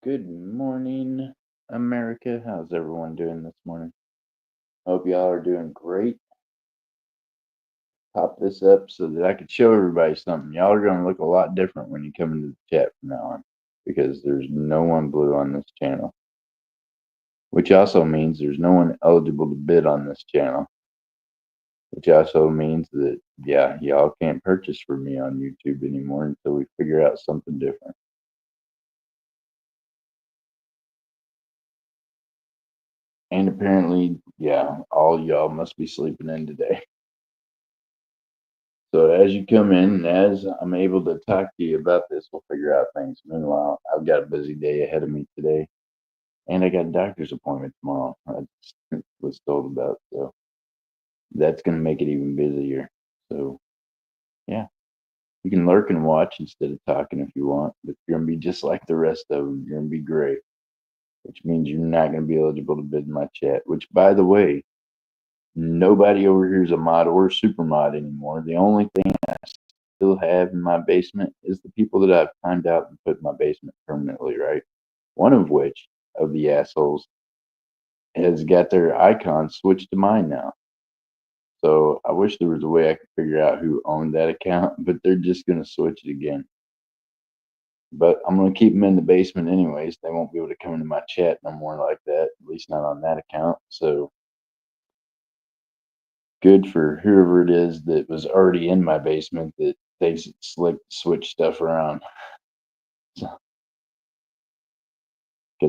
Good morning, America. How's everyone doing this morning? Hope y'all are doing great. Pop this up so that I could show everybody something. Y'all are going to look a lot different when you come into the chat from now on because there's no one blue on this channel, which also means there's no one eligible to bid on this channel, which also means that, yeah, y'all can't purchase from me on YouTube anymore until we figure out something different. And apparently, yeah, all y'all must be sleeping in today. So as you come in, and as I'm able to talk to you about this, we'll figure out things. Meanwhile, I've got a busy day ahead of me today, and I got a doctor's appointment tomorrow. I just was told about, so that's going to make it even busier. So yeah, you can lurk and watch instead of talking if you want, but you're going to be just like the rest of them. You're going to be gray, which means you're not going to be eligible to bid in my chat. Which, by the way, nobody over here is a mod or a super mod anymore. The only thing I still have in my basement is the people that I've timed out and put in my basement permanently, right? One of which of the assholes has got their icon switched to mine now. So I wish there was a way I could figure out who owned that account, but they're just going to switch it again. But I'm going to keep them in the basement anyways. They won't be able to come into my chat no more like that, at least not on that account. So good for whoever it is that was already in my basement that they switch stuff around. Because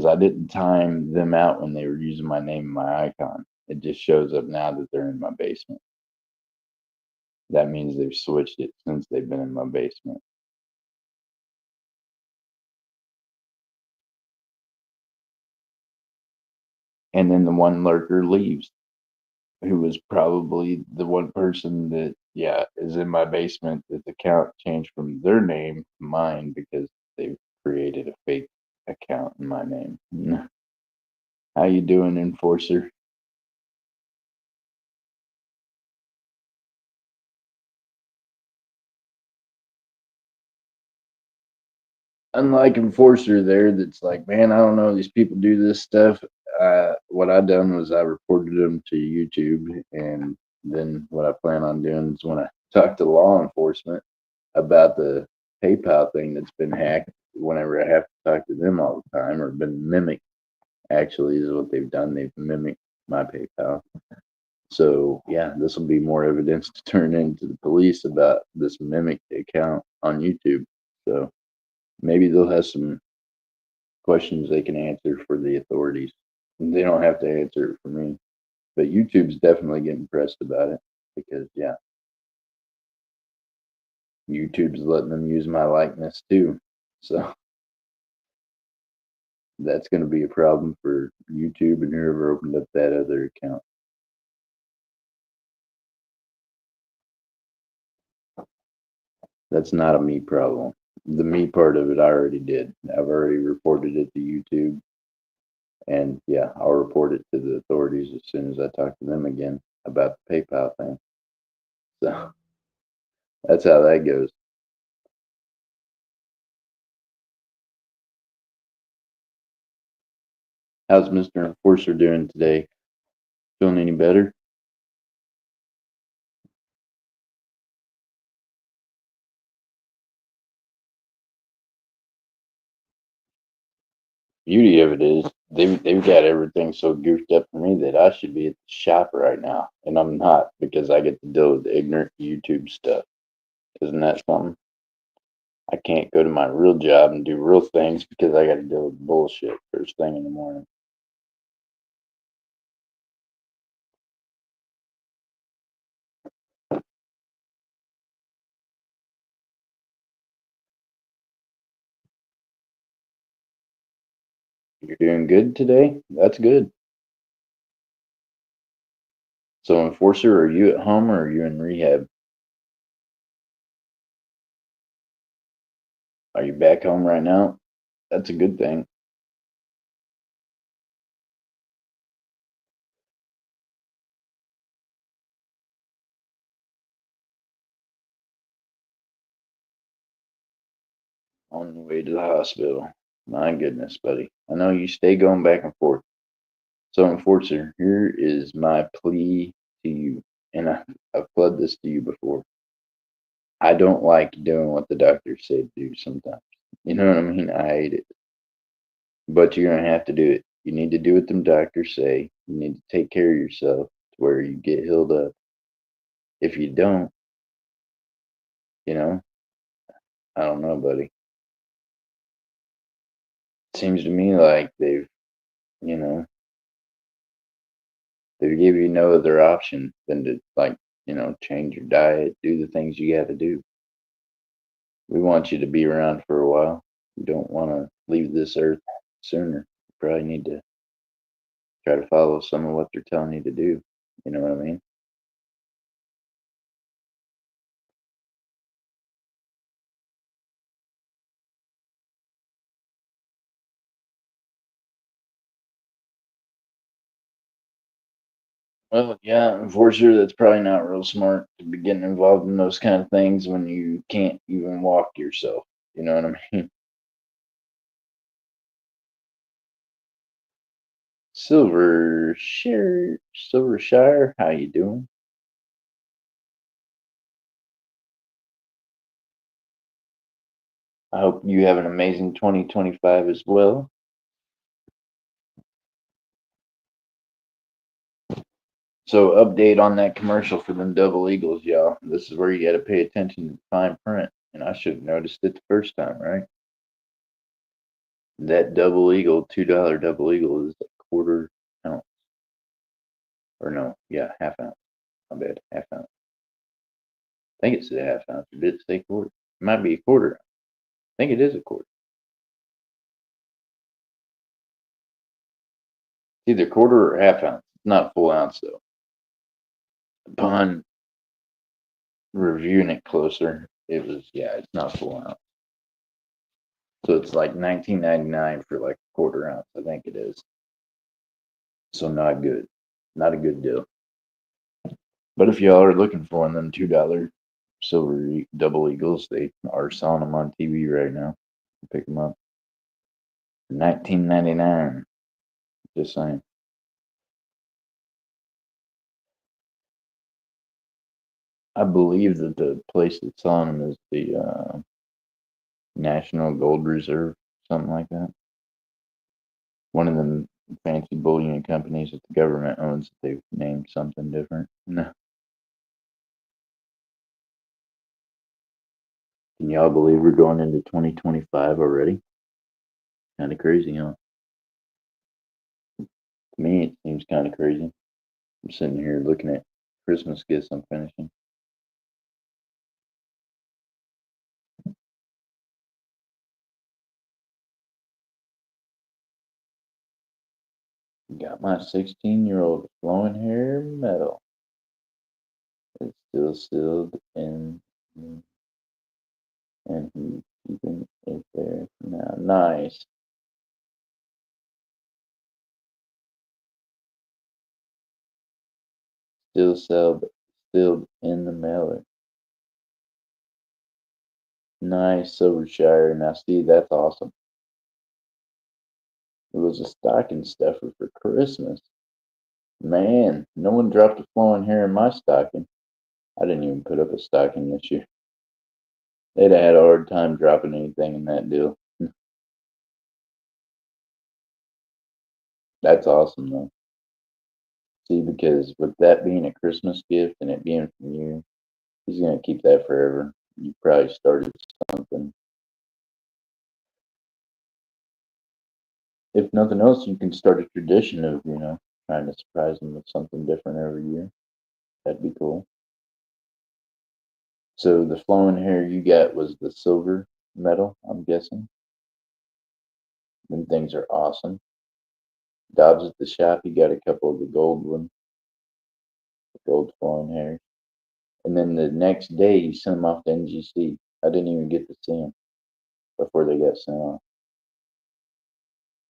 I didn't time them out when they were using my name and my icon. It just shows up now that they're in my basement. That means they've switched it since they've been in my basement. And then the one lurker leaves, who was probably the one person that, yeah, is in my basement that the account changed from their name to mine because they've created a fake account in my name. How you doing, Enforcer? Unlike Enforcer there, that's like, man, I don't know, these people do this stuff. What I done was I reported them to YouTube, and then what I plan on doing is when I talk to law enforcement about the PayPal thing that's been hacked, whenever I have to talk to them all the time, or been mimicked, actually, is what they've done. They've mimicked my PayPal. So yeah, this will be more evidence to turn into the police about this mimicked account on YouTube. So maybe they'll have some questions they can answer for the authorities. They don't have to answer it for me. But YouTube's definitely getting pressed about it because, yeah, YouTube's letting them use my likeness too. So that's going to be a problem for YouTube and whoever opened up that other account. That's not a me problem. The me part of it I already did. I've already reported it to YouTube. And yeah, I'll report it to the authorities as soon as I talk to them again about the PayPal thing. So that's how that goes. How's Mr. Enforcer doing today? Feeling any better? Beauty of it is they've got everything so goofed up for me that I should be at the shop right now, and I'm not because I get to deal with ignorant YouTube stuff. Isn't that something? I can't go to my real job and do real things because I got to deal with bullshit first thing in the morning. You're doing good today? That's good. So, Enforcer, are you at home or are you in rehab? Are you back home right now? That's a good thing. On the way to the hospital. My goodness, buddy. I know you stay going back and forth. So, Enforcer, here is my plea to you, and I've pled this to you before. I don't like doing what the doctors say to do sometimes. You know what I mean? I hate it. But you're going to have to do it. You need to do what them doctors say. You need to take care of yourself to where you get healed up. If you don't, you know, I don't know, buddy. It seems to me like you know, they give you no other option than to, like, change your diet, do the things you got to do. We want you to be around for a while. We don't want to leave this earth sooner. You probably need to try to follow some of what they're telling you to do. You know what I mean? Well, yeah, unfortunately, that's probably not real smart to be getting involved in those kind of things when you can't even walk yourself. You know what I mean? Silvershire, how you doing? I hope you have an amazing 2025 as well. So, update on that commercial for them double eagles, y'all. This is where you got to pay attention to the fine print. And I should have noticed it the first time, right? That double eagle, $2 double eagle is a quarter ounce. Or no, yeah, half ounce. My bad, half ounce. I think it's a half ounce. Or did it say quarter? It might be a quarter. I think it is a quarter. It's either quarter or half ounce. It's not full ounce though. Upon reviewing it closer, it was, yeah, it's not full ounce. So it's like 19.99 for like a quarter ounce. I think it is. So not good. Not a good deal. But if y'all are looking for one, them $2 silver double eagles, they are selling them on TV right now. Pick them up. 19.99. Just saying. I believe that the place that's selling them is the National Gold Reserve, something like that. One of them fancy bullion companies that the government owns. They've named something different. No. Can y'all believe we're going into 2025 already? Kind of crazy, huh? To me, it seems kind of crazy. I'm sitting here looking at Christmas gifts I'm finishing. Got my 16-year-old flowing hair medal. It's still sealed in, and he's keeping it there for now. Nice. Still sealed in the mailer. Nice, Silvershire. Now, see, that's awesome. It was a stocking stuffer for Christmas. Man, no one dropped a flowing hair in my stocking. I didn't even put up a stocking this year. They'd have had a hard time dropping anything in that deal. That's awesome, though. See, because with that being a Christmas gift and it being from you, he's going to keep that forever. You probably started something. If nothing else, you can start a tradition of, trying to surprise him with something different every year. That'd be cool. So the flowing hair you got was the silver medal, I'm guessing. Them things are awesome. Dobbs at the shop, he got a couple of the gold ones, the gold flowing hair. And then the next day, he sent them off to NGC. I didn't even get to see them before they got sent off.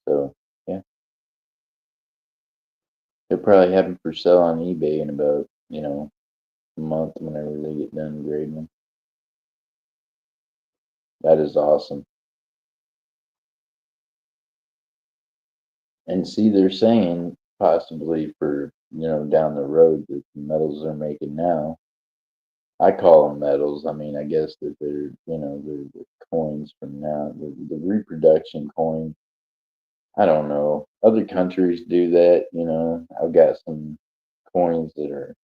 So, yeah, they'll probably have them for sale on eBay in about, a month whenever they get done grading them. That is awesome. And see, they're saying possibly for, down the road that the metals they're making now, I call them metals. I mean, I guess that they're the coins from now, the reproduction coin. I don't know. Other countries do that. I've got some coins that are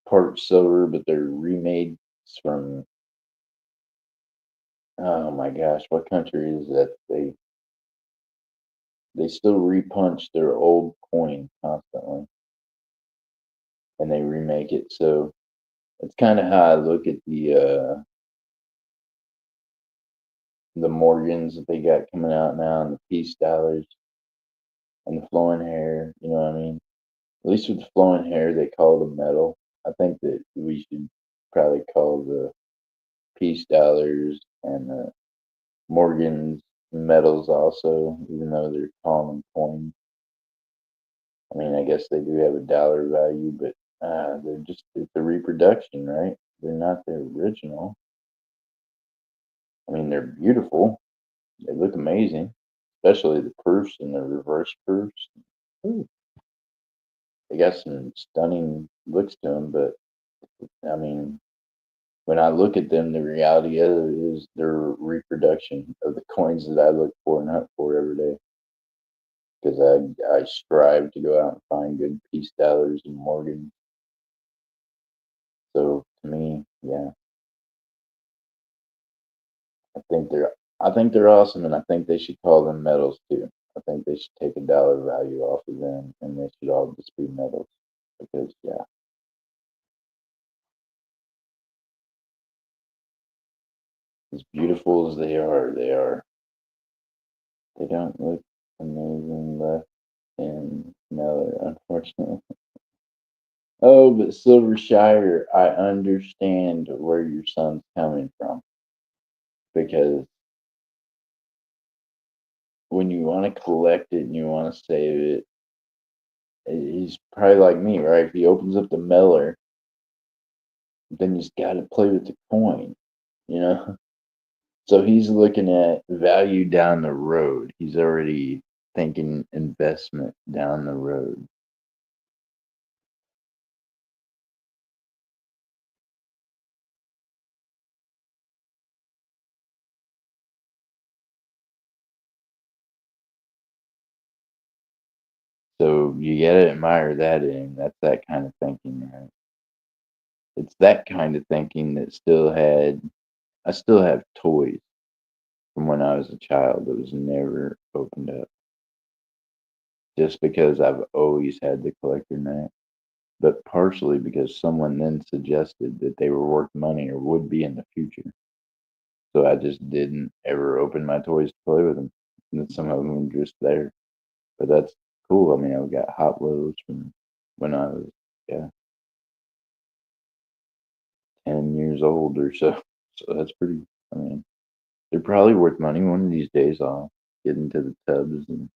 part silver, but they're remade from, oh my gosh, what country is that? They still repunch their old coin constantly and they remake it. So it's kind of how I look at the Morgans that they got coming out now and the peace dollars and the flowing hair. You know what I mean? At least with the flowing hair, they call it a metal. I think that we should probably call the peace dollars and the Morgans metals also, even though they're calling them coins. I mean, I guess they do have a dollar value, but it's a reproduction, right? They're not the original. I mean, they're beautiful. They look amazing, especially the proofs and the reverse proofs. Ooh, they got some stunning looks to them, but I mean, when I look at them, the reality of it is they're a reproduction of the coins that I look for and hunt for every day. Because I strive to go out and find good peace dollars and Morgans. So to me, yeah, I think they're I think they're awesome, and I think they should call them metals too. I think they should take a dollar value off of them, and they should all just be metals because yeah, as beautiful as they don't look amazing left in Miller, unfortunately. Oh, but Silvershire, I understand where your son's coming from because when you want to collect it and you want to save it, he's probably like me, right? If he opens up the Miller, then he's got to play with the coin, you know? So he's looking at value down the road. He's already thinking investment down the road. So you got to admire that in him. That's that kind of thinking, right? It's that kind of thinking that I still have toys from when I was a child that was never opened up just because I've always had the collector knack, but partially because someone then suggested that they were worth money or would be in the future. So I just didn't ever open my toys to play with them. And then some of them were just there. But that's cool. I mean, I've got Hot Wheels from when I was, yeah, 10 years old or so. So that's pretty, I mean, they're probably worth money. One of these days I'll get into the tubs and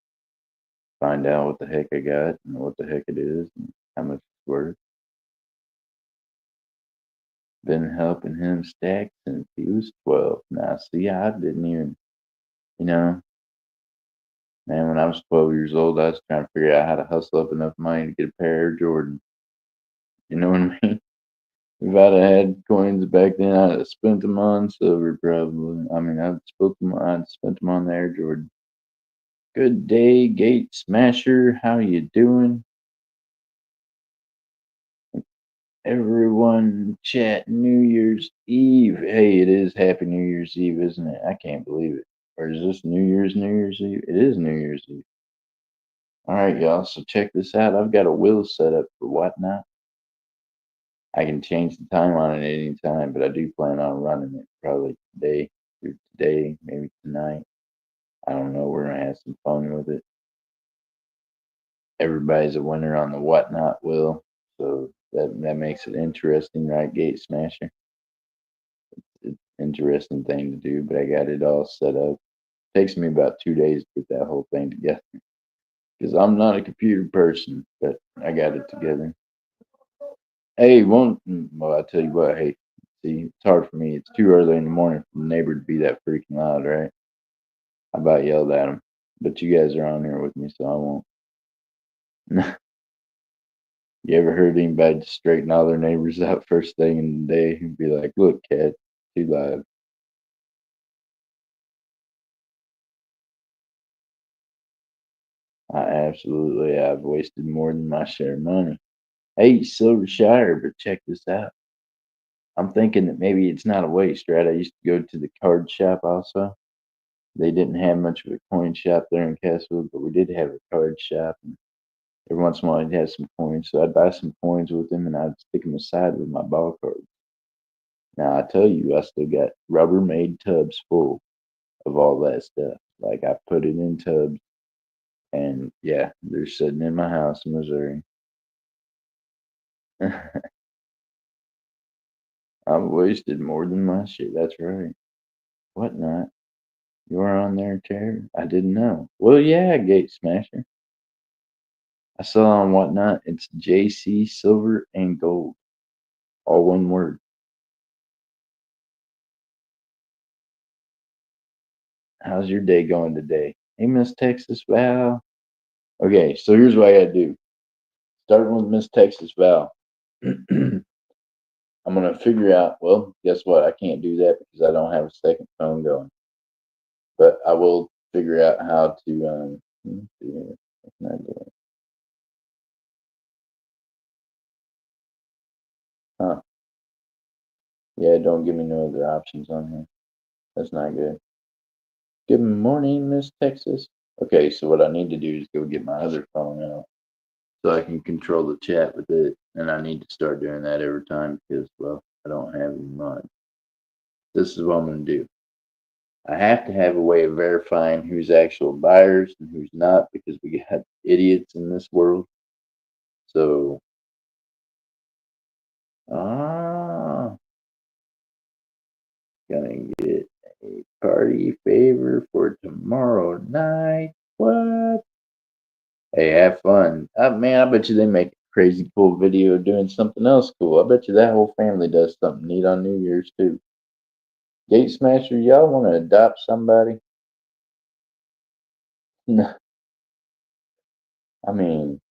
find out what the heck I got and what the heck it is and how much it's worth. Been helping him stack since he was 12. Now, see, I didn't even, you know, man, when I was 12 years old, I was trying to figure out how to hustle up enough money to get a pair of Jordan. You know what I mean? If I'd have had coins back then, I'd have spent them on silver probably. I mean, I'd spent them on the Air Jordan. Good day, Gate Smasher. How you doing? Everyone chat New Year's Eve. Hey, it is Happy New Year's Eve, isn't it? I can't believe it. Or is this New Year's Eve? It is New Year's Eve. All right, y'all. So check this out. I've got a wheel set up for Whatnot. I can change the time on it at any time, but I do plan on running it probably today, maybe tonight. I don't know. We're gonna have some fun with it. Everybody's a winner on the Whatnot wheel, so that makes it interesting, right, Gate Smasher? It's an interesting thing to do, but I got it all set up. Takes me about 2 days to get that whole thing together because I'm not a computer person, but I got it together. Hey, well, I tell you what, hey, see, it's hard for me. It's too early in the morning for the neighbor to be that freaking loud, right? I about yelled at him. But you guys are on here with me, so I won't. You ever heard anybody just straighten all their neighbors out first thing in the day and be like, "Look, cat, too loud." I've wasted more than my share of money. Hey, Silver Shire, but check this out. I'm thinking that maybe it's not a waste, right? I used to go to the card shop also. They didn't have much of a coin shop there in Castlewood, but we did have a card shop. And every once in a while, he'd have some coins. So I'd buy some coins with him and I'd stick them aside with my ball cards. Now, I tell you, I still got Rubbermaid tubs full of all that stuff. Like, I put it in tubs and yeah, they're sitting in my house in Missouri. I've wasted more than my shit. That's right. Whatnot. You're on there, Terry? I didn't know. Well, yeah, Gate Smasher. I saw on Whatnot. It's JC Silver and Gold. All one word. How's your day going today? Hey, Miss Texas Val. Okay, so here's what I gotta do. Starting with Miss Texas Val. I'm gonna figure out. Well, guess what? I can't do that because I don't have a second phone going. But I will figure out how to. Let's see here. What can I do? Huh? Yeah, don't give me no other options on here. That's not good. Good morning, Miss Texas. Okay, so what I need to do is go get my other phone out so I can control the chat with it. And I need to start doing that every time because, well, I don't have any money. This is what I'm going to do. I have to have a way of verifying who's actual buyers and who's not because we got idiots in this world. So, ah, gonna get a party favor for tomorrow night. What? Hey, have fun. Man, I bet you they make a crazy cool video doing something else cool. I bet you that whole family does something neat on New Year's too. Gate Smasher, y'all want to adopt somebody? No, I mean,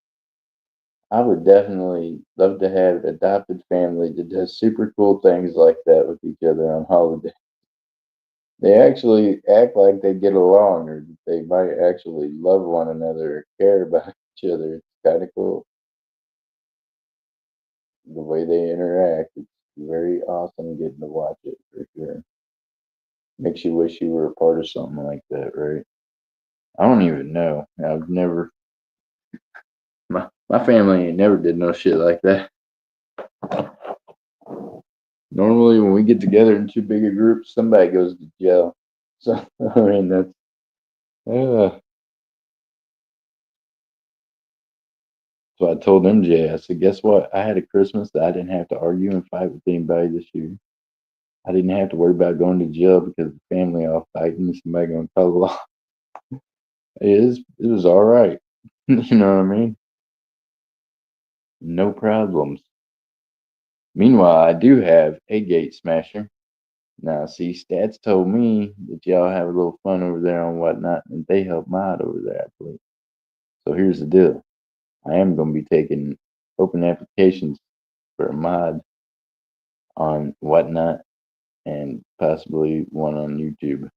I would definitely love to have an adopted family that does super cool things like that with each other on holiday. They actually act like they get along or they might actually love one another or care about each other. It's kind of cool the way they interact. It's very awesome getting to watch it for sure. Makes you wish you were a part of something like that, right? I don't even know. I've never my family ain't never did no shit like that. Normally when we get together in too big a group, somebody goes to jail. So I mean that's uh so I told MJ, I said, guess what? I had a Christmas that I didn't have to argue and fight with anybody this year. I didn't have to worry about going to jail because the family all fighting and somebody gonna call the law. It was all right. You know what I mean? No problems. Meanwhile, I do have a gate smasher. Now, see, Stats told me that y'all have a little fun over there on Whatnot, and they help me out over there, I believe. So here's the deal. I am going to be taking open applications for a mod on Whatnot and possibly one on YouTube.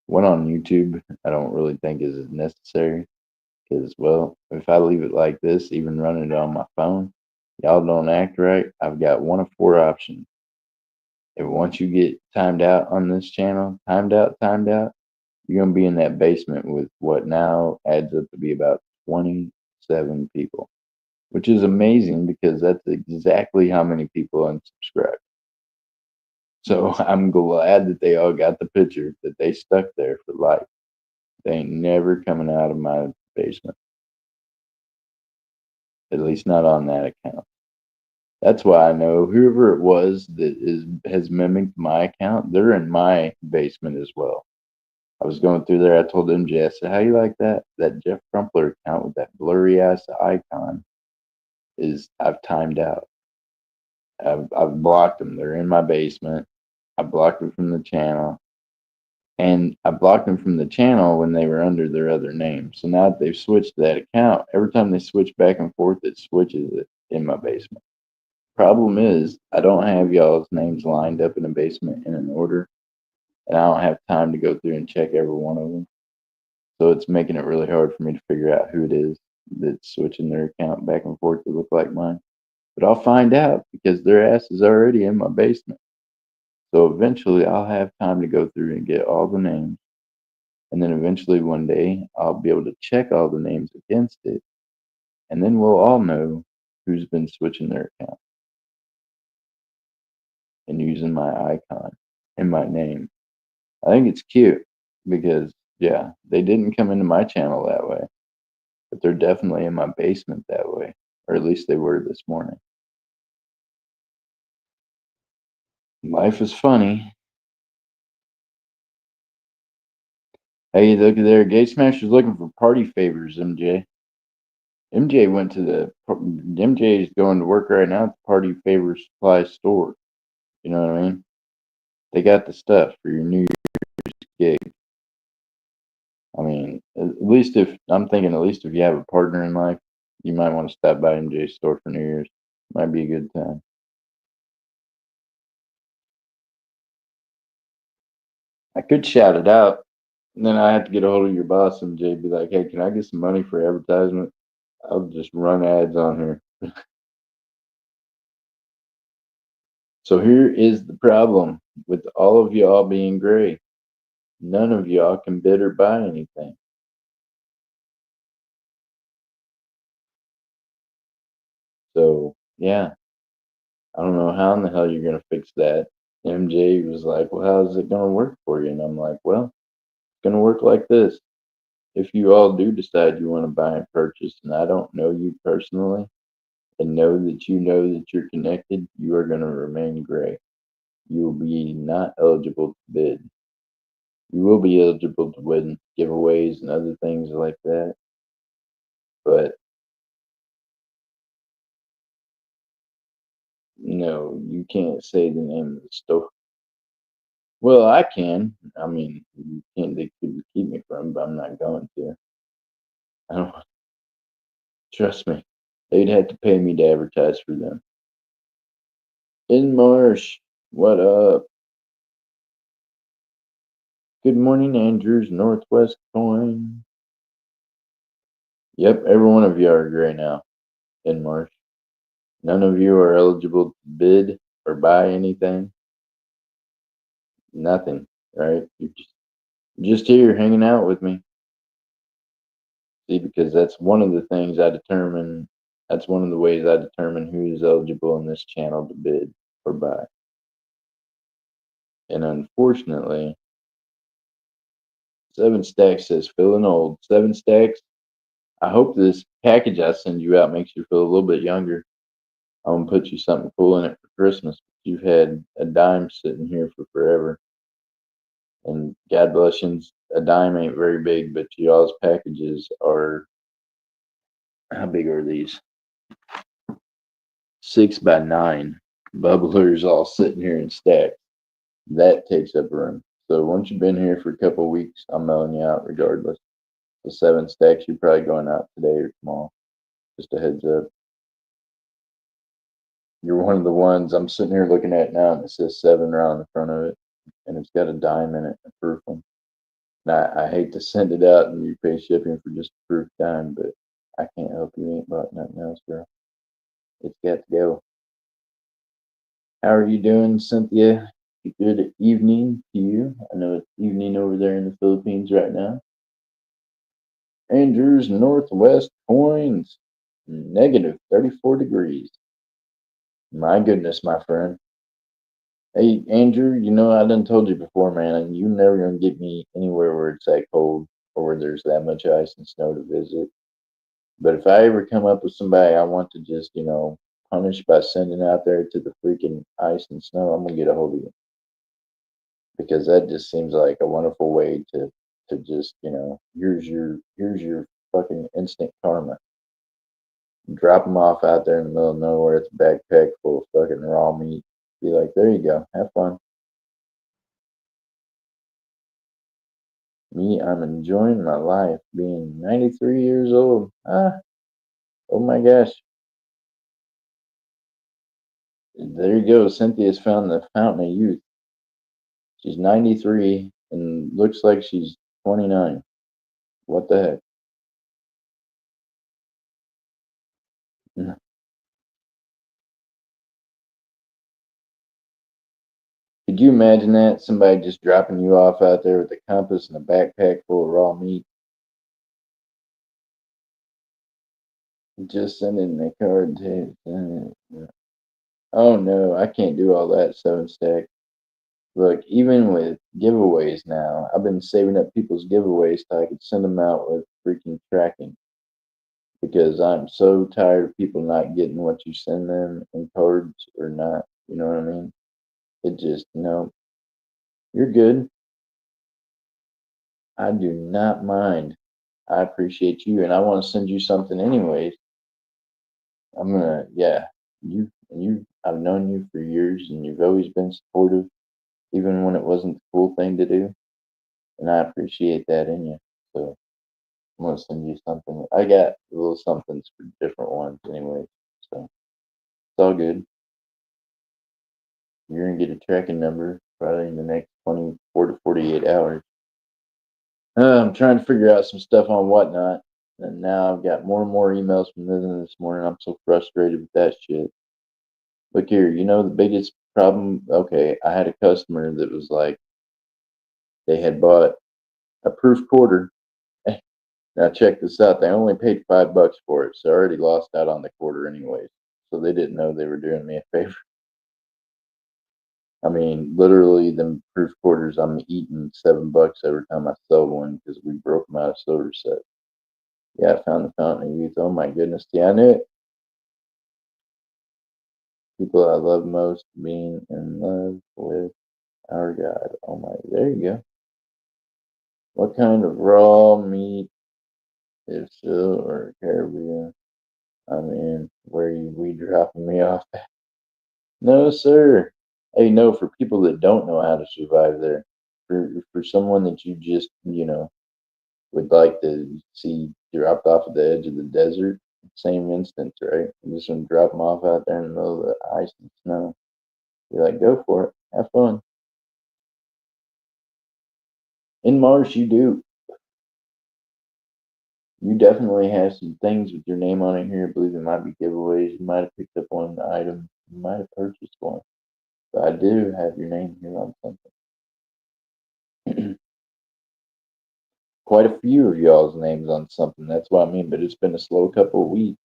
One on YouTube, I don't really think is necessary because, well, if I leave it like this, even running it on my phone, y'all don't act right. I've got one of four options. If once you get timed out on this channel, timed out, you're gonna be in that basement with what now adds up to be about 27 people, which is amazing because that's exactly how many people unsubscribed. So I'm glad that they all got the picture that they stuck there for life. They ain't never coming out of my basement, at least not on that account. That's why I know whoever it was that is has mimicked my account, they're in my basement as well. I was going through there. I told MJ, I said, "How you like that? That Jeff Crumpler account with that blurry ass icon is I've timed out. I've blocked them. They're in my basement. I blocked them from the channel. And I blocked them from the channel when they were under their other name. So now that they've switched that account, every time they switch back and forth, it switches it in my basement. Problem is, I don't have y'all's names lined up in the basement in an order, and I don't have time to go through and check every one of them. So it's making it really hard for me to figure out who it is that's switching their account back and forth to look like mine. But I'll find out because their ass is already in my basement. So eventually I'll have time to go through and get all the names. And then eventually one day I'll be able to check all the names against it. And then we'll all know who's been switching their account and using my icon and my name. I think it's cute because, yeah, they didn't come into my channel that way, but they're definitely in my basement that way, or at least they were this morning. Life is funny. Hey, look at there. Gate Smasher's looking for party favors, MJ. MJ went to the MJ is going to work right now at the Party Favor Supply store. You know what I mean? They got the stuff for your New Year's gig. I mean, at least if I'm thinking, at least if you have a partner in life, you might want to stop by MJ's store for New Year's. Might be a good time. I could shout it out, and then I have to get a hold of your boss, MJ, be like, "Hey, can I get some money for advertisement? I'll just run ads on here." So here is the problem with all of y'all being gray. None of y'all can bid or buy anything. So yeah, I don't know how in the hell you're gonna fix that. MJ was like, "Well, how's it gonna work for you?" And I'm like, "Well, it's gonna work like this. If you all do decide you want to buy and purchase, and I don't know you personally, and know that you're connected, you are gonna remain gray. You will be not eligible to bid. You will be eligible to win giveaways and other things like that, but no, you can't say the name of the store. Well, I can. I mean, you can't. They couldn't keep me from, but I'm not going to. I don't trust me. They'd have to pay me to advertise for them. In Marsh, what up? Good morning, Andrews, Northwest Coin. Yep, every one of you are gray now. In Marsh, none of you are eligible to bid or buy anything. Nothing, right? You're just here hanging out with me. See, because that's one of the things I determine. That's one of the ways I determine who is eligible in this channel to bid or buy. And unfortunately, 7 Stacks says feeling old. 7 Stacks, I hope this package I send you out makes you feel a little bit younger. I'm gonna put you something cool in it for Christmas. You've had a dime sitting here for forever. And God bless you, a dime ain't very big, but y'all's packages are, how big are these? 6 by 9 bubblers all sitting here in stacks. That takes up room. So once you've been here for a couple of weeks, I'm mailing you out regardless. The 7 Stacks, you're probably going out today or tomorrow. Just a heads up. You're one of the ones I'm sitting here looking at now, and it says 7 right on the front of it, and it's got a dime in it, a proof one. Now, I hate to send it out and you pay shipping for just a proof dime, but I can't help you. Ain't bought nothing else, girl. It's got to go. How are you doing, Cynthia? Good evening to you. I know it's evening over there in the Philippines right now. Andrews Northwest Coins, negative 34 degrees. My goodness, my friend. Hey, Andrew, you know, I done told you before, man, and you never gonna get me anywhere where it's that cold or where there's that much ice and snow to visit. But if I ever come up with somebody I want to just, punish by sending out there to the freaking ice and snow, I'm gonna get a hold of you because that just seems like a wonderful way to just, here's your fucking instant karma. Drop them off out there in the middle of nowhere. It's a backpack full of fucking raw meat. Be like, there you go, have fun. me, I'm enjoying my life being 93 years old. Oh my gosh. There you go. Cynthia's found the fountain of youth. She's 93 and looks like she's 29. What the heck? Could you imagine that? Somebody just dropping you off out there with a compass and a backpack full of raw meat. Just send it in the card too. Oh no, I can't do all that 7 stack. Look, even with giveaways now, I've been saving up people's giveaways so I could send them out with freaking tracking because I'm so tired of people not getting what you send them in cards or not. You know what I mean? It just, no, you're good. I do not mind. I appreciate you and I want to send you something anyways. Yeah, I've known you for years and you've always been supportive, even when it wasn't the cool thing to do. And I appreciate that in you. So I'm gonna send you something. I got little somethings for different ones anyway. So it's all good. You're gonna get a tracking number probably in the next 24 to 48 hours. I'm trying to figure out some stuff on Whatnot. And now I've got more and more emails from them this morning. I'm so frustrated with that shit. Look here, the biggest problem? Okay, I had a customer that was like, they had bought a proof quarter. Now check this out. They only paid $5 for it, so I already lost out on the quarter anyways. So they didn't know they were doing me a favor. I mean, literally, them proof quarters, I'm eating $7 every time I sell one because we broke them out of silver set. Yeah, I found the fountain of youth. Oh my goodness, yeah, I knew it. People I love most, being in love with our God. Oh my, there you go. What kind of raw meat, if so, or Caribbean? I mean, where you we dropping me off? No, sir. Hey, no, for people that don't know how to survive there, for someone that you just, would like to see dropped off at the edge of the desert, same instance, right? You just want to drop them off out there in the middle of the ice and snow. You're like, go for it. Have fun. In Mars, you do. You definitely have some things with your name on it here. I believe it might be giveaways. You might have picked up one item. You might have purchased one. But I do have your name here on something. Quite a few of y'all's names on something. That's what I mean. But it's been a slow couple of weeks.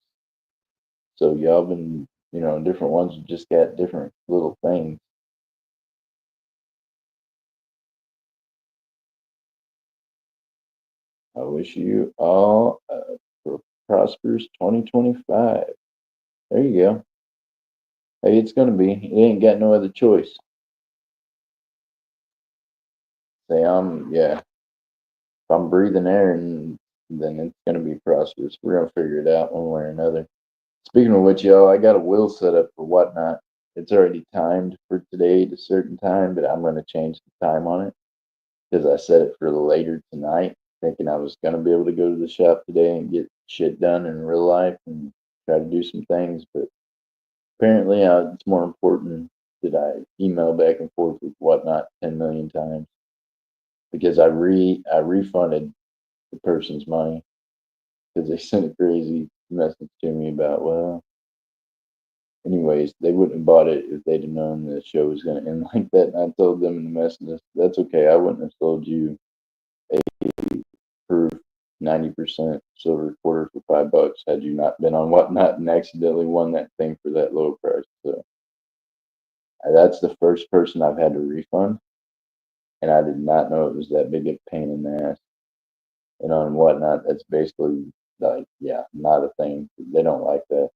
So y'all been, different ones have just got different little things. I wish you all a prosperous 2025. There you go. Hey, it's gonna be. It ain't got no other choice. Say yeah. If I'm breathing air, and then it's gonna be prosperous. We're gonna figure it out one way or another. Speaking of which, y'all, I got a will set up for Whatnot. It's already timed for today at a certain time, but I'm gonna change the time on it because I set it for later tonight, thinking I was gonna be able to go to the shop today and get shit done in real life and try to do some things, but apparently it's more important that I email back and forth with Whatnot 10 million times because I refunded the person's money because they sent a crazy message to me about, well, anyways, they wouldn't have bought it if they'd have known the show was going to end like that. And I told them in the message, that's okay. I wouldn't have sold you a proof 90% silver quarter for $5 had you not been on Whatnot and accidentally won that thing for that low price. So that's the first person I've had to refund. And I did not know it was that big a pain in the ass. And on Whatnot, that's basically like, yeah, not a thing. They don't like that.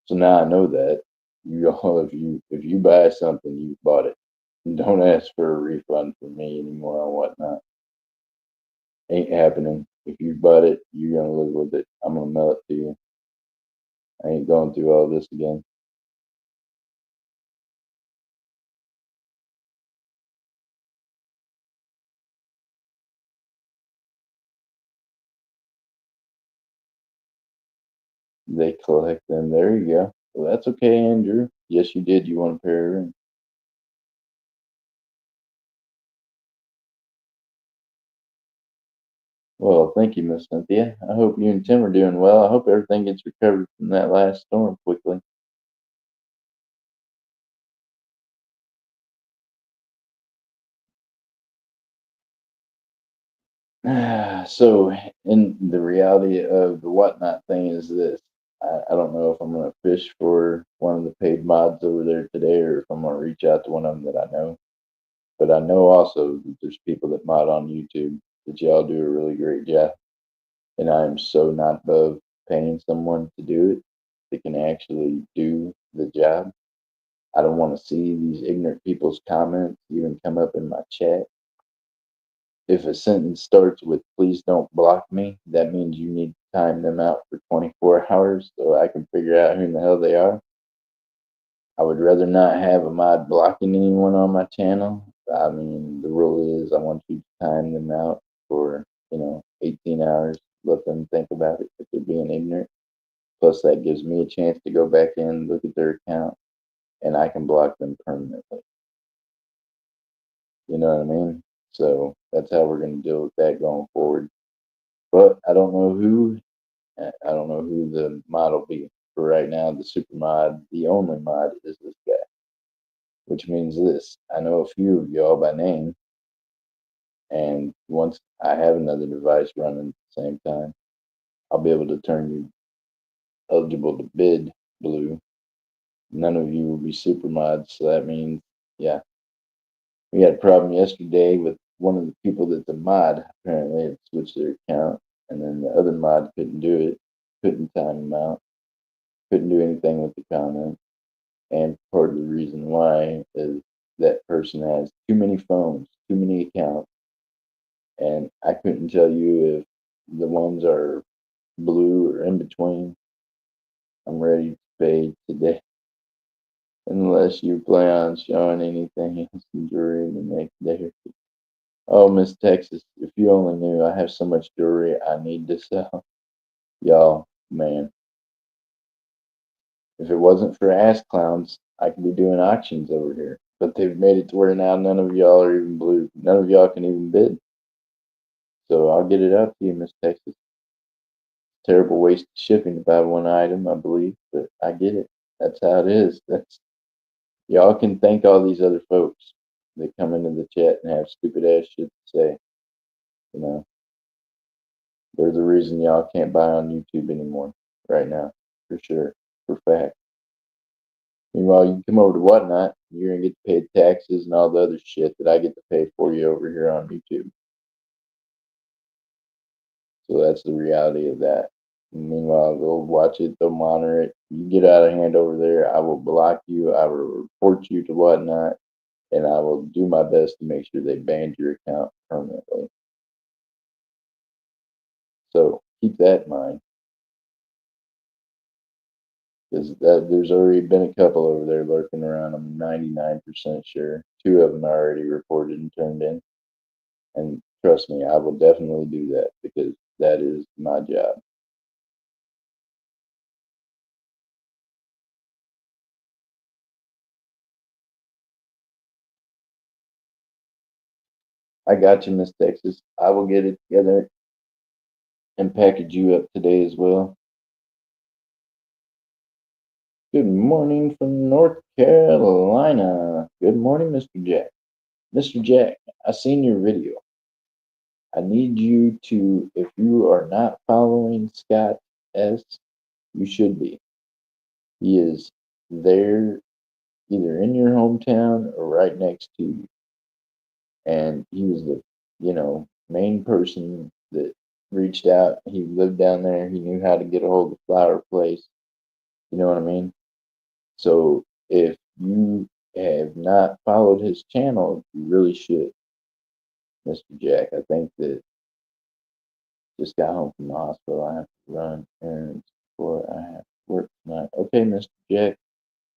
So now I know that you all, if you buy something, you bought it. Don't ask for a refund from me anymore on Whatnot. Ain't happening. If you bought it, you're gonna live with it. I'm gonna mail it to you. I ain't going through all this again. They collect them. There you go. Well, that's okay, Andrew. Yes, you did. You want a pair of rings. Well, thank you, Miss Cynthia. I hope you and Tim are doing well. I hope everything gets recovered from that last storm quickly. So, in the reality of the whatnot thing is this. I don't know if I'm going to fish for one of the paid mods over there today or if I'm going to reach out to one of them that I know. But I know also that there's people that mod on YouTube that y'all do a really great job. And I am so not above paying someone to do it that can actually do the job. I don't want to see these ignorant people's comments even come up in my chat. If a sentence starts with "please don't block me," that means you need to time them out for 24 hours so I can figure out who in the hell they are. I would rather not have a mod blocking anyone on my channel. I mean, the rule is I want you to time them out for, 18 hours. Let them think about it if they're being ignorant. Plus, that gives me a chance to go back in, look at their account, and I can block them permanently. You know what I mean? So that's how we're going to deal with that going forward. But I don't know who the mod will be. For right now, the super mod, the only mod is this guy, which means this. I know a few of y'all by name, and once I have another device running at the same time, I'll be able to turn you eligible to bid blue. None of you will be super mods, so that means, yeah, we had a problem yesterday with one of the people that's a mod. Apparently, had switched their account, and then the other mod couldn't do it, couldn't time them out, couldn't do anything with the comment. And part of the reason why is that person has too many phones, too many accounts, and I couldn't tell you if the ones are blue or in between. I'm ready to pay today, unless you plan on showing anything else during the next day. Oh, Miss Texas, if you only knew, I have so much jewelry I need to sell. Y'all, man, if it wasn't for ass clowns, I could be doing auctions over here. But they've made it to where now none of y'all are even blue. None of y'all can even bid. So I'll get it out to you, Miss Texas. Terrible waste of shipping to buy one item, I believe, but I get it. That's how it is. That's Y'all can thank all these other folks that come into the chat and have stupid ass shit to say. You know, they're the reason y'all can't buy on YouTube anymore right now, for sure, for fact. Meanwhile, you can come over to Whatnot, you're gonna get to pay taxes and all the other shit that I get to pay for you over here on YouTube. So that's the reality of that. Meanwhile, they'll watch it, they'll monitor it. You get out of hand over there, I will block you, I will report you to Whatnot, and I will do my best to make sure they ban your account permanently. So keep that in mind, because there's already been a couple over there lurking around. I'm 99% sure. Two of them are already reported and turned in. And trust me, I will definitely do that because that is my job. I got you, Miss Texas. I will get it together and package you up today as well. Good morning from North Carolina. Good morning, Mr. Jack. Mr. Jack, I seen your video. I need you to, if you are not following Scott S, you should be. He is there either in your hometown or right next to you. And he was the, main person that reached out. He lived down there. He knew how to get a hold of the flower place. You know what I mean? So if you have not followed his channel, you really should, Mr. Jack. I think that just got home from the hospital. I have to run errands before I have to work tonight. Okay, Mr. Jack.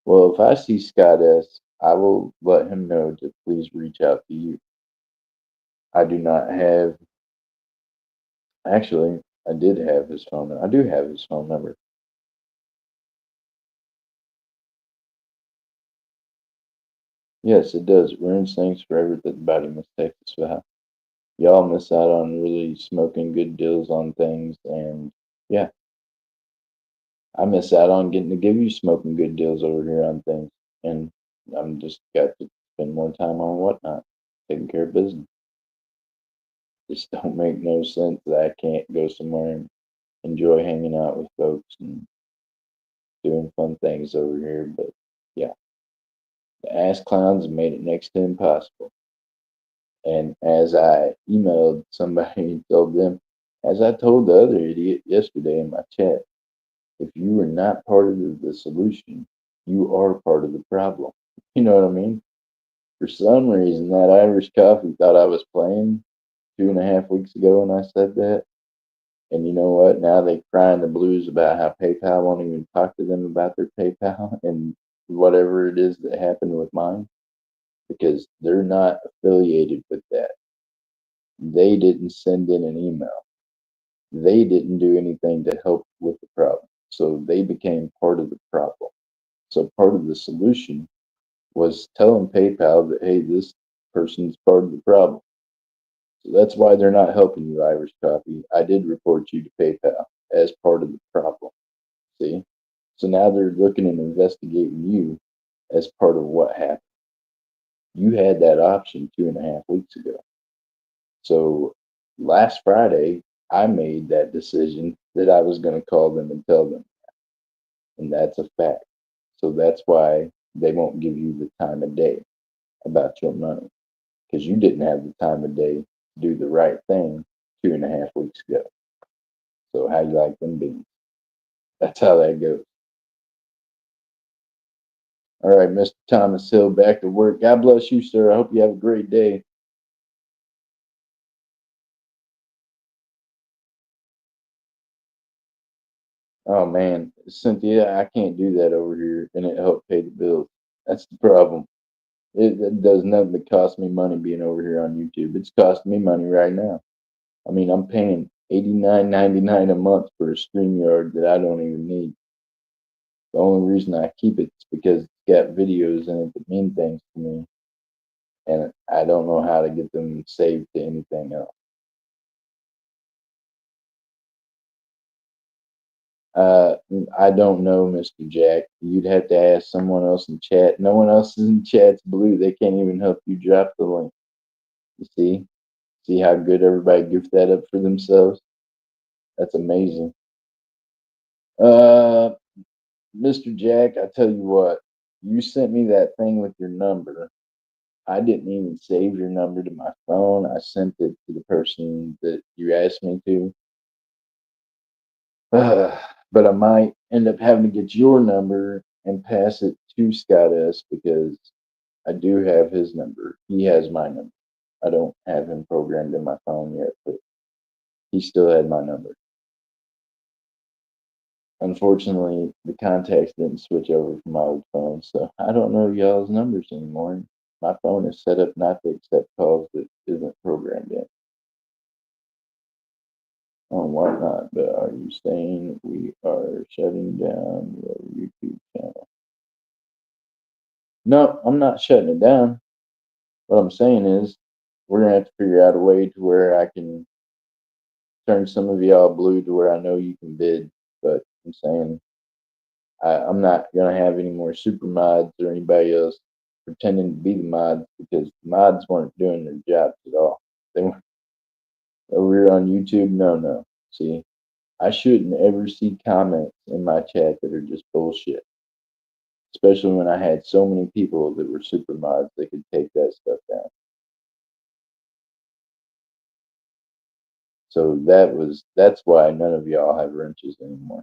Well, if I see Scott S, I will let him know to please reach out to you. I do not have, actually, I did have his phone. I do have his phone number. Yes, it does. It ruins things for everybody mistakes us about. Y'all miss out on really smoking good deals on things, and yeah, I miss out on getting to give you smoking good deals over here on things, and I'm just got to spend more time on whatnot, taking care of business. Just don't make no sense that I can't go somewhere and enjoy hanging out with folks and doing fun things over here. But yeah, the ass clowns have made it next to impossible. And as I emailed somebody and told them, as I told the other idiot yesterday in my chat, if you are not part of the solution, you are part of the problem. You know what I mean? For some reason, that Irish coffee thought I was playing 2.5 weeks ago when I said that. And you know what? Now they crying the blues about how PayPal won't even talk to them about their PayPal and whatever it is that happened with mine because they're not affiliated with that. They didn't send in an email. They didn't do anything to help with the problem. So they became part of the problem. So part of the solution was telling PayPal that, hey, this person's part of the problem. So that's why they're not helping you, Irish Coffee. I did report you to PayPal as part of the problem. See? So now they're looking and investigating you as part of what happened. You had that option 2.5 weeks ago. So last Friday, I made that decision that I was going to call them and tell them. And that's a fact. So that's why they won't give you the time of day about your money because you didn't have the time of day to do the right thing 2.5 weeks ago. So how you like them beans? That's how that goes. All right, Mr. Thomas Hill, back to work. God bless you, sir. I hope you have a great day. Oh man, Cynthia, I can't do that over here, and it helped pay the bills. That's the problem. It does nothing but cost me money being over here on YouTube. It's costing me money right now. I mean, I'm paying $89.99 a month for a StreamYard that I don't even need. The only reason I keep it is because it's got videos in it that mean things to me, and I don't know how to get them saved to anything else. Uh, I don't know, Mr. Jack. You'd have to ask someone else in chat. No one else is in chat's blue. They can't even help you drop the link. You see? See how good everybody goofed that up for themselves? That's amazing. Uh, Mr. Jack, I tell you what, you sent me that thing with your number. I didn't even save your number to my phone. I sent it to the person that you asked me to. Uh, but I might end up having to get your number and pass it to Scott S because I do have his number. He has my number. I don't have him programmed in my phone yet, but he still had my number. Unfortunately, the contacts didn't switch over from my old phone, so I don't know y'all's numbers anymore. My phone is set up not to accept calls that isn't programmed in on whatnot. But are you saying we are shutting down your YouTube channel? No, I'm not shutting it down. What I'm saying is we're gonna have to figure out a way to where I can turn some of y'all blue to where I know you can bid. But I'm saying I'm not gonna have any more super mods or anybody else pretending to be the mods because the mods weren't doing their jobs at all. They weren't over here on YouTube. No, no. See, I shouldn't ever see comments in my chat that are just bullshit. Especially when I had so many people that were super mods that could take that stuff down. So that's why none of y'all have wrenches anymore.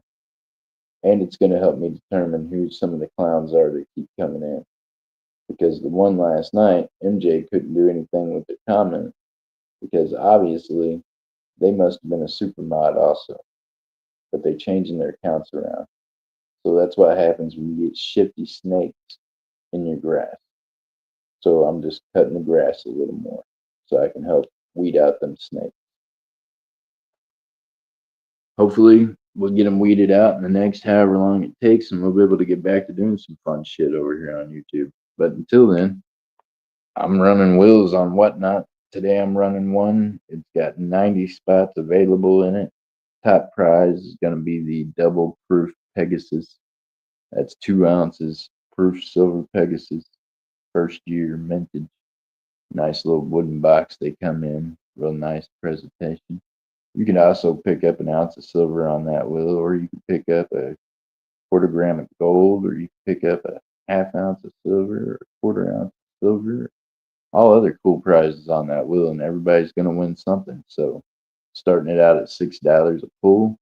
And it's gonna help me determine who some of the clowns are that keep coming in. Because the one last night, MJ couldn't do anything with the comment because obviously they must have been a super mod also, but they changing their accounts around. So that's what happens when you get shifty snakes in your grass. So I'm just cutting the grass a little more so I can help weed out them snakes. Hopefully, we'll get them weeded out in the next however long it takes, and we'll be able to get back to doing some fun shit over here on YouTube. But until then, I'm running wheels on Whatnot. Today I'm running one. It's got 90 spots available in it. Top prize is going to be the double proof Pegasus. That's 2 ounces proof silver Pegasus. First year mintage. Nice little wooden box they come in. Real nice presentation. You can also pick up an ounce of silver on that wheel, or you can pick up a quarter gram of gold, or you can pick up a half ounce of silver, or a quarter ounce of silver. All other cool prizes on that wheel, and everybody's going to win something. So, starting it out at $6 a pull.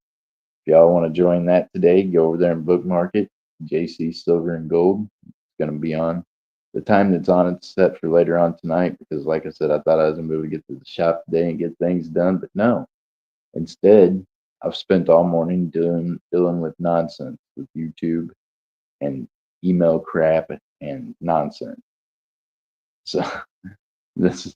If y'all want to join that today, go over there and bookmark it. JC Silver and Gold. It's going to be on. The time that's on it's set for later on tonight because, like I said, I thought I was going to be able to get to the shop today and get things done, but no. Instead, I've spent all morning dealing with nonsense with YouTube and email crap and nonsense. So this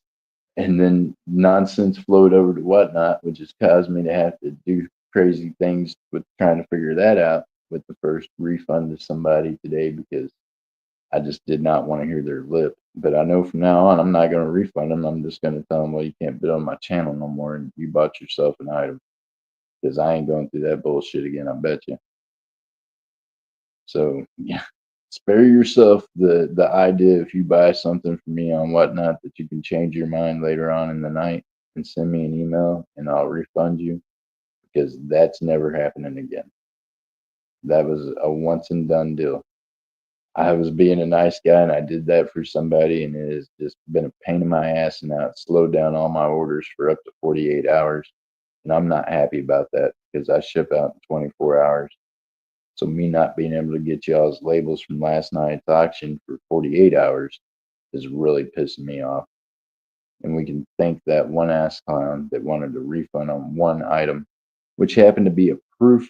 and then nonsense flowed over to Whatnot, which has caused me to have to do crazy things with trying to figure that out with the first refund to somebody today because I just did not want to hear their lip. But I know from now on, I'm not going to refund them. I'm just going to tell them, well, you can't bid on my channel no more, and you bought yourself an item because I ain't going through that bullshit again. I bet you. So yeah, spare yourself the idea if you buy something from me on Whatnot that you can change your mind later on in the night and send me an email and I'll refund you because that's never happening again. That was a once and done deal. I was being a nice guy and I did that for somebody and it has just been a pain in my ass and now it's slowed down all my orders for up to 48 hours. And I'm not happy about that because I ship out in 24 hours. So me not being able to get y'all's labels from last night's auction for 48 hours is really pissing me off. And we can thank that one ass clown that wanted a refund on one item, which happened to be a proof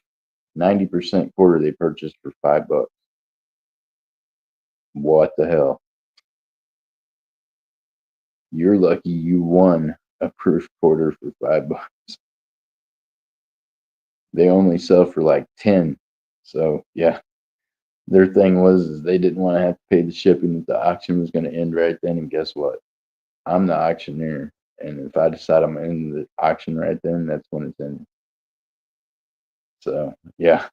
90% quarter they purchased for $5. What the hell? You're lucky you won a proof quarter for $5. They only sell for like 10. So yeah, their thing was is they didn't want to have to pay the shipping that the auction was going to end right then. And guess what? I'm the auctioneer, and if I decide I'm in the auction right then, that's when it's in. So yeah.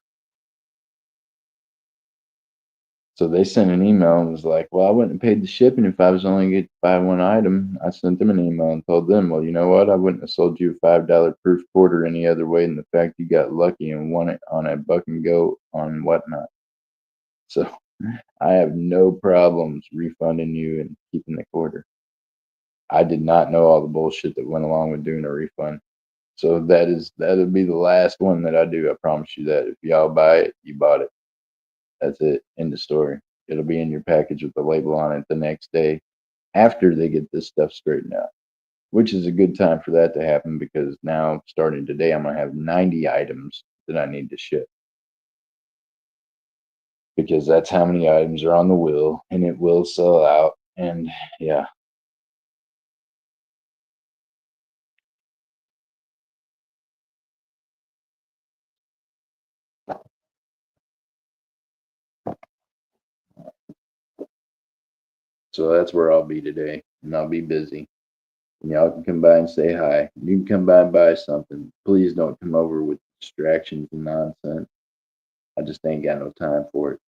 So they sent an email and was like, "Well, I wouldn't have paid the shipping if I was only get to buy one item." I sent them an email and told them, "Well, you know what? I wouldn't have sold you a $5 proof quarter any other way than the fact you got lucky and won it on a buck and go on Whatnot." So I have no problems refunding you and keeping the quarter. I did not know all the bullshit that went along with doing a refund. So that'll be the last one that I do. I promise you that. If y'all buy it, you bought it. That's it. End of story. It'll be in your package with the label on it the next day after they get this stuff straightened out, which is a good time for that to happen because now starting today, I'm gonna have 90 items that I need to ship because that's how many items are on the wheel and it will sell out. And yeah, so that's where I'll be today and I'll be busy. And y'all can come by and say hi. You can come by and buy something. Please don't come over with distractions and nonsense. I just ain't got no time for it.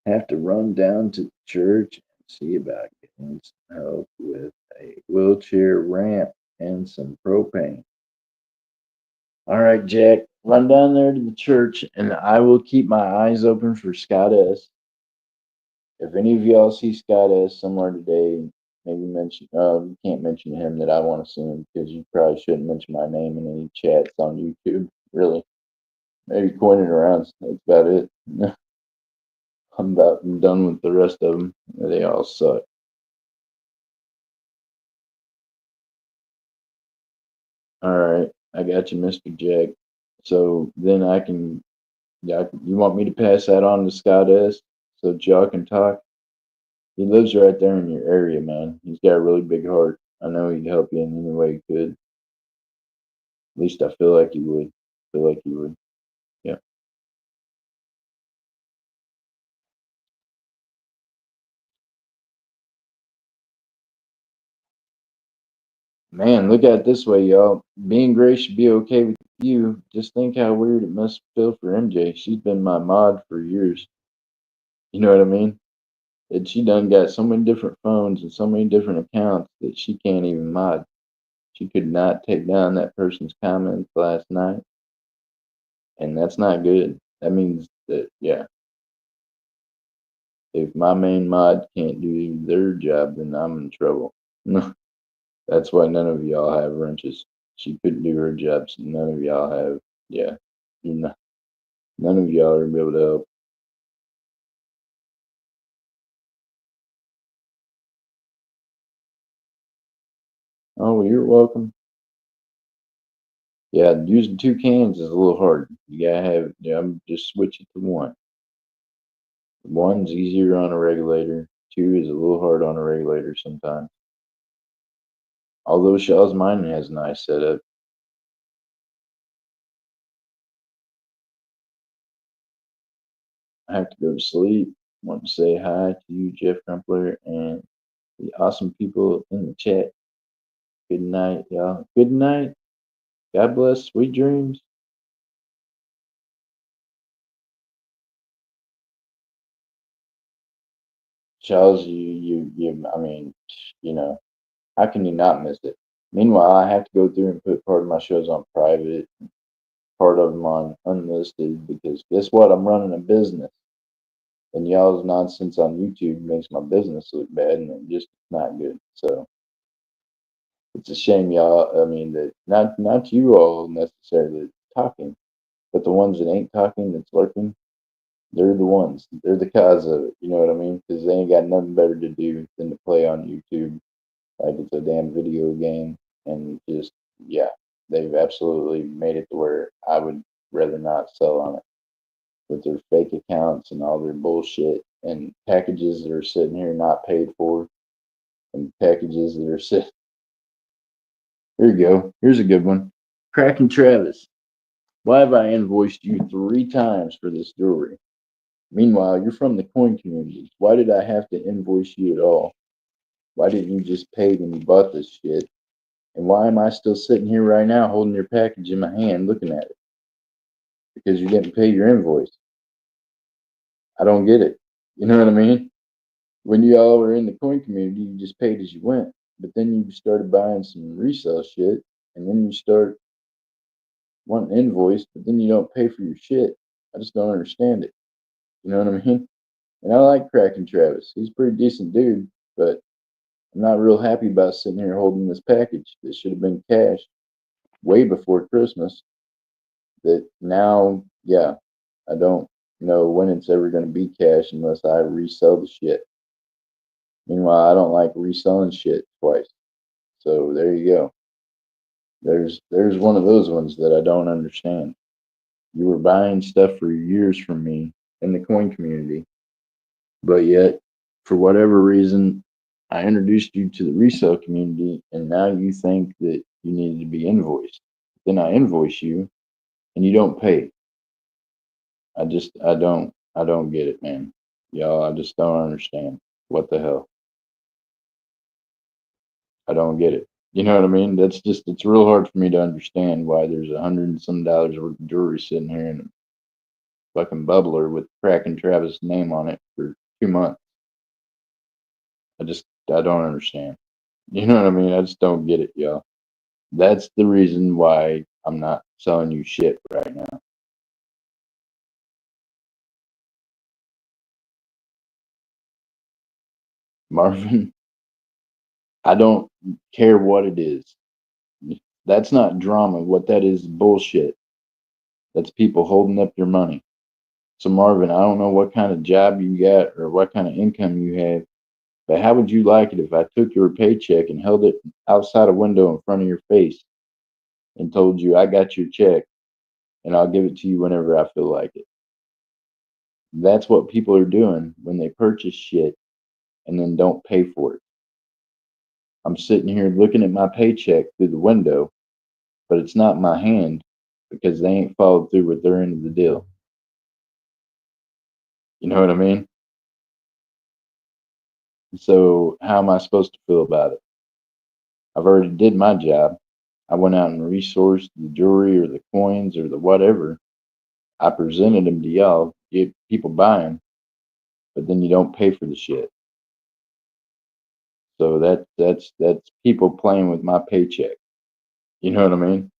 Have to run down to church and see about getting some help with a wheelchair ramp and some propane. All right, Jack, run down there to the church and I will keep my eyes open for Scott S. If any of y'all see Scott S somewhere today, maybe mention, you can't mention him that I want to see him because you probably shouldn't mention my name in any chats on YouTube, really. Maybe coin it around. That's about it. I'm done with the rest of them. They all suck. All right, I got you, Mr. Jack. So then I can, yeah, you want me to pass that on to Scott S. so y'all can talk? He lives right there in your area, man. He's got a really big heart. I know he'd help you in any way he could. At least I feel like he would. Feel like he would. Yeah. Man, look at it this way, y'all. Being gray should be okay with you. Just think how weird it must feel for MJ. She's been my mod for years. You know what I mean? And she done got so many different phones and so many different accounts that she can't even mod. She could not take down that person's comments last night, and that's not good. That means that, yeah, if my main mod can't do their job, then I'm in trouble. That's why none of y'all have wrenches. She couldn't do her job, so none of y'all have. Yeah, you're not, none of y'all are gonna be able to help. Oh, well, you're welcome. Yeah, using two cans is a little hard. You gotta have. Yeah, I'm just switch it to one. One's easier on a regulator. Two is a little hard on a regulator sometimes. Although Shaw's mine has a nice setup. I have to go to sleep. Want to say hi to you, Jeff Crumpler, and the awesome people in the chat. Good night, y'all. Good night. God bless. Sweet dreams. Charles, I mean, you know, how can you not miss it? Meanwhile, I have to go through and put part of my shows on private, part of them on unlisted, because guess what? I'm running a business, and y'all's nonsense on YouTube makes my business look bad, and it just not good. So it's a shame, y'all. I mean, that not you all necessarily talking, but the ones that ain't talking, that's lurking, they're the ones. They're the cause of it. You know what I mean? Because they ain't got nothing better to do than to play on YouTube like it's a damn video game, and just yeah, they've absolutely made it to where I would rather not sell on it with their fake accounts and all their bullshit and packages that are sitting here not paid for and packages that are sitting. Here you go. Here's a good one. Kraken Travis. Why have I invoiced you 3 times for this jewelry? Meanwhile, you're from the coin community. Why did I have to invoice you at all? Why didn't you just pay when you bought this shit? And why am I still sitting here right now holding your package in my hand looking at it? Because you didn't pay your invoice. I don't get it. You know what I mean? When you all were in the coin community, you just paid as you went. But then you started buying some resale shit, and then you start wanting invoice, but then you don't pay for your shit. I just don't understand it. You know what I mean? And I like Kraken Travis. He's a pretty decent dude, but I'm not real happy about sitting here holding this package that should have been cashed way before Christmas. That now, yeah, I don't know when it's ever going to be cash unless I resell the shit. Meanwhile, I don't like reselling shit twice. So there you go. There's one of those ones that I don't understand. You were buying stuff for years from me in the coin community, but yet for whatever reason I introduced you to the resale community and now you think that you needed to be invoiced. Then I invoice you and you don't pay. I don't get it, man. Y'all, I just don't understand. What the hell? I don't get it. You know what I mean? That's just it's real hard for me to understand why there's $100 and some worth of jewelry sitting here in a fucking bubbler with Kraken Travis name on it for 2 months. I don't understand. You know what I mean? I just don't get it, y'all. That's the reason why I'm not selling you shit right now. Marvin, I don't care what it is. That's not drama. What that is bullshit. That's people holding up your money. So Marvin, I don't know what kind of job you got or what kind of income you have, but how would you like it if I took your paycheck and held it outside a window in front of your face and told you I got your check and I'll give it to you whenever I feel like it? That's what people are doing when they purchase shit and then don't pay for it. I'm sitting here looking at my paycheck through the window, but it's not my hand because they ain't followed through with their end of the deal. You know what I mean? So how am I supposed to feel about it? I've already did my job. I went out and resourced the jewelry or the coins or the whatever. I presented them to y'all, get people buying, but then you don't pay for the shit. So that's people playing with my paycheck. You know what I mean?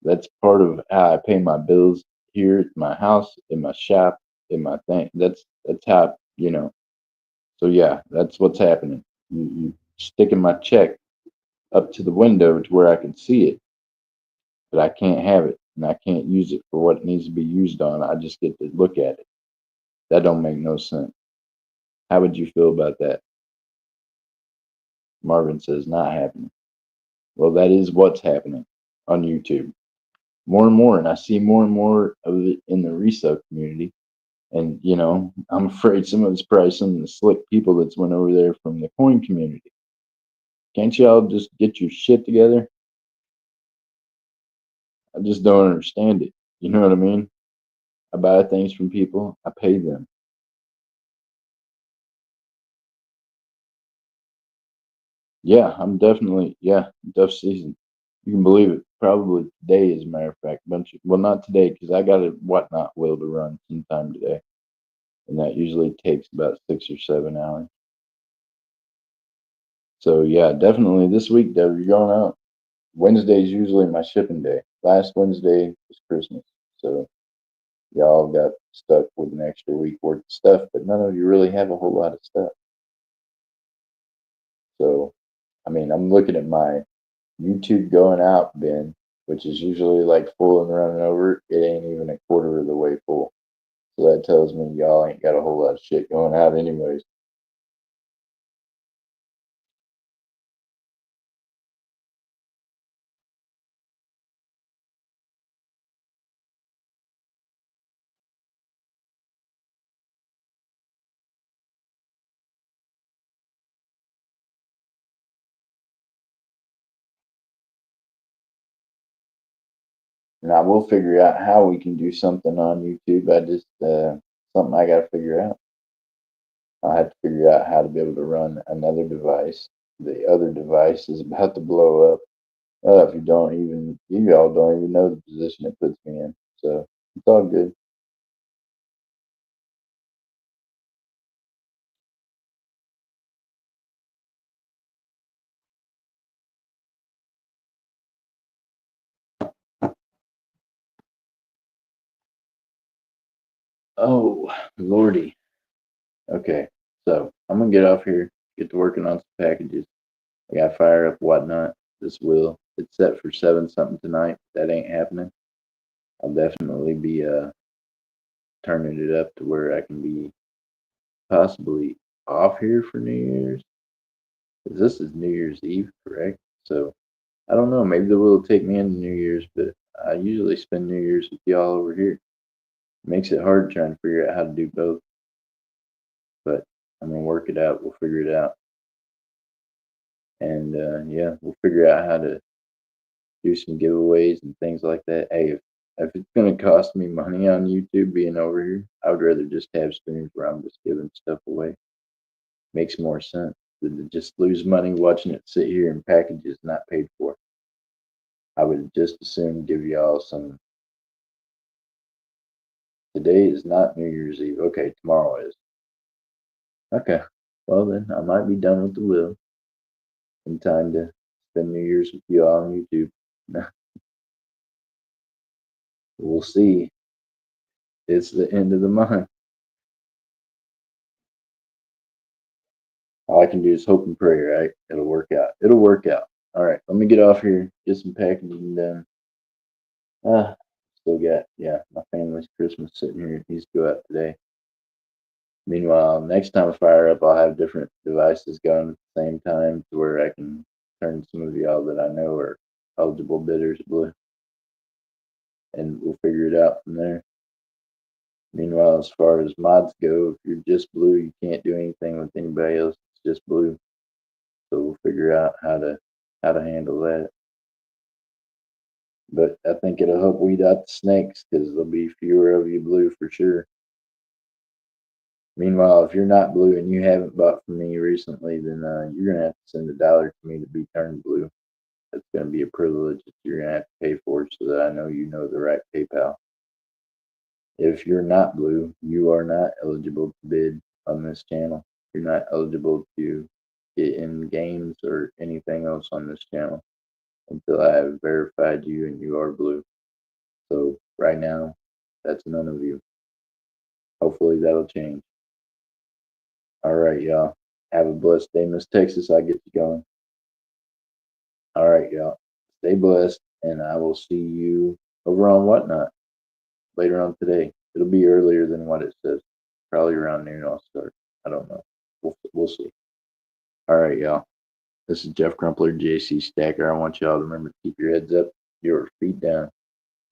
That's part of how I pay my bills here at my house, in my shop, in my thing. That's how you know. So yeah, that's what's happening. You sticking my check up to the window to where I can see it, but I can't have it and I can't use it for what it needs to be used on. I just get to look at it. That don't make no sense. How would you feel about that? Marvin says not happening. Well, that is what's happening on YouTube. More and more, and I see more and more of it in the resale community. And I'm afraid some of it's probably some of the slick people that's went over there from the coin community. Can't y'all just get your shit together? I just don't understand it. You know what I mean? I buy things from people, I pay them. Yeah, I'm definitely, yeah, duff season. You can believe it. Probably today, as a matter of fact. Well, not today, because I got a whatnot wheel to run sometime today. And that usually takes about 6 or 7 hours. So, yeah, definitely this week, Deb, you're going out. Wednesday's usually my shipping day. Last Wednesday was Christmas. So, y'all got stuck with an extra week worth of stuff, but none of you really have a whole lot of stuff. So, I mean, I'm looking at my YouTube going out bin, which is usually like full and running over. It ain't even a quarter of the way full. So that tells me y'all ain't got a whole lot of shit going out, anyways. And I will figure out how we can do something on YouTube. I just something I got to figure out. I have to figure out how to be able to run another device. The other device is about to blow up. If you all don't even know the position it puts me in. So it's all good. Oh, Lordy. Okay. So I'm gonna get off here, get to working on some packages. I got fire up whatnot. This will. It's set for 7 something tonight. That ain't happening. I'll definitely be turning it up to where I can be possibly off here for New Year's. 'Cause this is New Year's Eve, correct? So I don't know. Maybe they will take me into New Year's, but I usually spend New Year's with y'all over here. Makes it hard trying to figure out how to do both. But I'm gonna work it out. We'll figure it out, and yeah, we'll figure out how to do some giveaways and things like that. Hey, if it's gonna cost me money on YouTube being over here, I would rather just have streams where I'm just giving stuff away. Makes more sense than to just lose money watching it sit here in packages not paid for. I would just as soon give y'all some. Today is not New Year's Eve. Okay, tomorrow is. Okay. Well then, I might be done with the will in time to spend New Year's with you all on YouTube. We'll see. It's the end of the month. All I can do is hope and pray, right? It'll work out. It'll work out. All right, let me get off here, get some packaging done. Still got, yeah, my family's Christmas sitting here. It needs to go out today. Meanwhile, next time I fire up, I'll have different devices going at the same time to where I can turn some of y'all that I know are eligible bidders blue, and we'll figure it out from there. Meanwhile, as far as mods go, if you're just blue, you can't do anything with anybody else. It's just blue. So we'll figure out how to handle that. But I think it'll help weed out the snakes because there'll be fewer of you blue for sure. Meanwhile, if you're not blue and you haven't bought from me recently, then you're gonna have to send $1 to me to be turned blue. That's gonna be a privilege that you're gonna have to pay for, so that I know you know the right PayPal. If you're not blue, you are not eligible to bid on this channel. You're not eligible to get in games or anything else on this channel until I have verified you and you are blue. So right now, that's none of you. Hopefully that'll change. All right, y'all. Have a blessed day, Miss Texas. I get you going. All right, y'all. Stay blessed, and I will see you over on Whatnot later on today. It'll be earlier than what it says. Probably around noon I'll start. I don't know. We'll see. All right, y'all. This is Jeff Crumpler, JC Stacker. I want y'all to remember to keep your heads up, your feet down.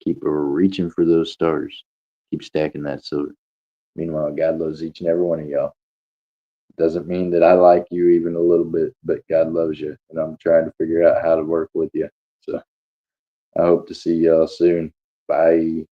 Keep reaching for those stars. Keep stacking that silver. Meanwhile, God loves each and every one of y'all. Doesn't mean that I like you even a little bit, but God loves you, and I'm trying to figure out how to work with you. So I hope to see y'all soon. Bye.